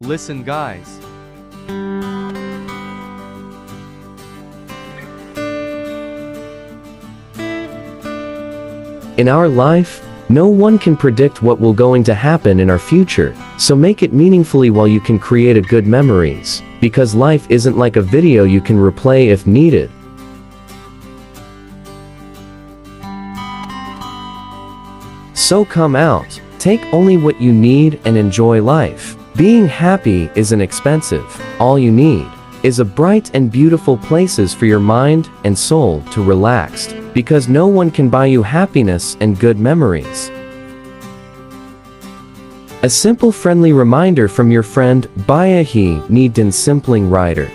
Listen guys. In our life, no one can predict what will going to happen in our future, so make it meaningfully while you can create a good memories, because life isn't like a video you can replay if needed. So come out, take only what you need and enjoy life. Being happy isn't expensive. All you need is a bright and beautiful places for your mind and soul to relax, because no one can buy you happiness and good memories. A simple friendly reminder from your friend Byahe, Simpleng writer.